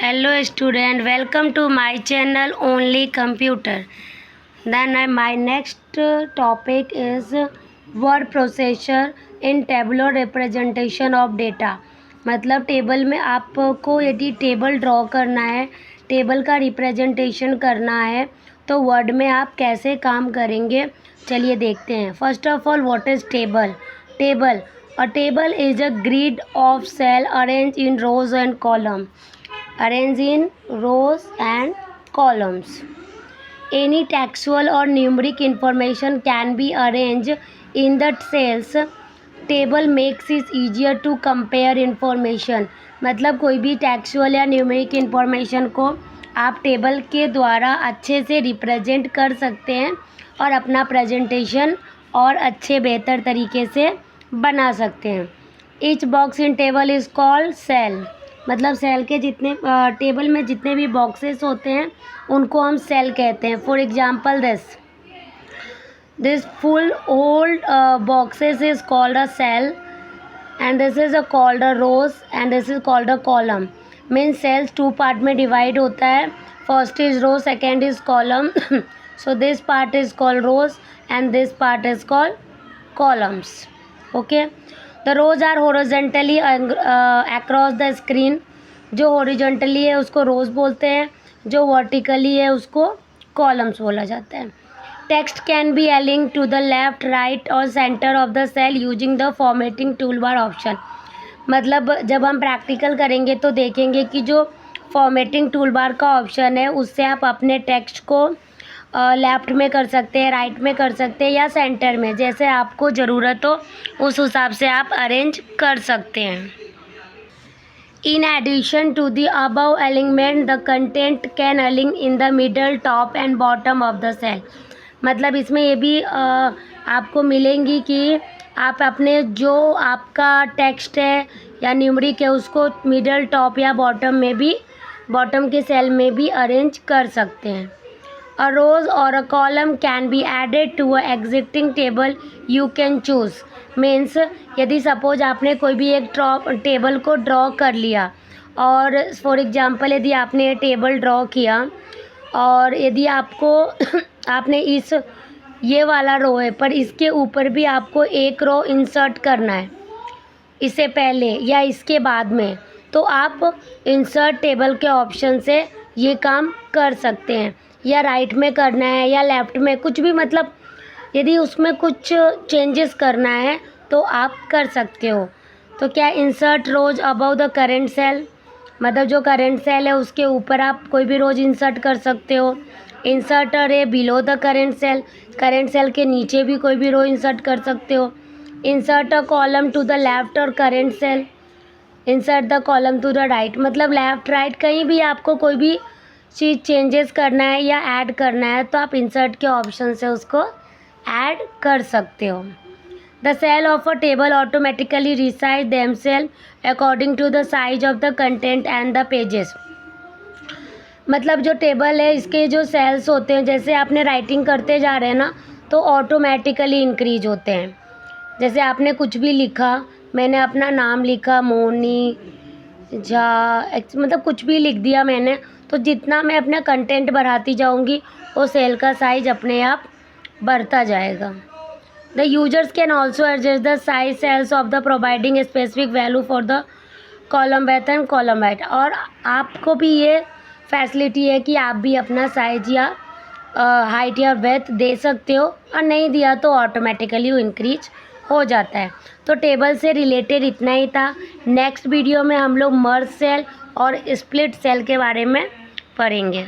Hello student, welcome to my channel Only Computer. Then my next topic is word processor in tableau representation of data. मतलब table में आपको यदि table draw करना है, table का representation करना है तो वर्ड में आप कैसे काम करेंगे, चलिए देखते हैं. First of all, what is table? Table, a table is a grid of cell arranged in rows and columns. Any textual or numeric information can be arranged in the cells. Table makes it easier to compare information. मतलब कोई भी textual या numeric information को आप table के द्वारा अच्छे से रिप्रेजेंट कर सकते हैं और अपना प्रेजेंटेशन और अच्छे बेहतर तरीके से बना सकते हैं. Each box in table is called cell. मतलब सेल के जितने टेबल में जितने भी बॉक्सेस होते हैं उनको हम सेल कहते हैं. For example this full old boxes is called a cell and this is called a rows and this is called a column. Mean cells to part में डिवाइड होता है. First is row, second is column. So this part is called rows and this part is called columns. Okay, the rows are horizontally across the screen. जो horizontally है उसको रोज बोलते हैं, जो vertically है उसको कॉलम्स बोला जाता है. टेक्स्ट कैन बी एलिंग टू द लेफ्ट, राइट और centre of the cell using the formatting tool bar option. मतलब जब हम प्रैक्टिकल करेंगे तो देखेंगे कि जो फॉर्मेटिंग टूल बार का ऑप्शन है उससे आप अपने टेक्स्ट को लेफ़्ट में कर सकते हैं, राइट में कर सकते हैं या सेंटर में, जैसे आपको ज़रूरत हो उस हिसाब से आप अरेंज कर सकते हैं. In addition to the above alignment the content can align in the middle, top and bottom of the cell. मतलब इसमें ये भी आपको मिलेंगी कि आप अपने जो आपका टेक्स्ट है या न्यूमरिक है उसको मिडल, टॉप या बॉटम में भी, बॉटम के सेल में भी अरेंज कर सकते हैं. A rows or a column can be added to a existing table you can choose. Means यदि सपोज आपने कोई भी एक टेबल को ड्रॉ कर लिया और फॉर एग्जांपल यदि आपने टेबल ड्रॉ किया और यदि आपको आपने ये वाला रो है पर इसके ऊपर भी आपको एक रो इंसर्ट करना है इससे पहले या इसके बाद में, तो आप इंसर्ट टेबल के ऑप्शन से ये काम कर सकते हैं. या राइट में करना है या लेफ़्ट में, कुछ भी, मतलब यदि उसमें कुछ चेंजेस करना है तो आप कर सकते हो. तो क्या insert rows above the current cell, मतलब जो करेंट सेल है उसके ऊपर आप कोई भी रोज इंसर्ट कर सकते हो. Insert a row below the current cell, current cell के नीचे भी कोई भी रो इंसर्ट कर सकते हो. Insert a column to the left और current cell. Insert the column to the right, मतलब लेफ़्ट राइट कहीं भी आपको कोई भी चीज़ चेंजेस करना है या ऐड करना है तो आप इंसर्ट के ऑप्शन से उसको ऐड कर सकते हो. The cell of a table automatically resize themselves according to the size of the content and the pages. मतलब जो टेबल है इसके जो सेल्स होते हैं, जैसे आपने राइटिंग करते जा रहे हैं ना तो ऑटोमेटिकली इंक्रीज होते हैं. जैसे आपने कुछ भी लिखा, मैंने अपना नाम लिखा मोनी झा, मतलब कुछ भी लिख दिया मैंने, तो जितना मैं अपना कंटेंट बढ़ाती जाऊंगी वो सेल का साइज अपने आप बढ़ता जाएगा. The users can also adjust the size cells of the providing specific value for the column width and column height. और आपको भी ये फैसिलिटी है कि आप भी अपना साइज या हाइट या विड्थ दे सकते हो, और नहीं दिया तो ऑटोमेटिकली वो इंक्रीज हो जाता है. तो टेबल से रिलेटेड इतना ही था. नेक्स्ट वीडियो में हम लोग मर्ज सेल और स्प्लिट सेल के बारे में पढ़ेंगे.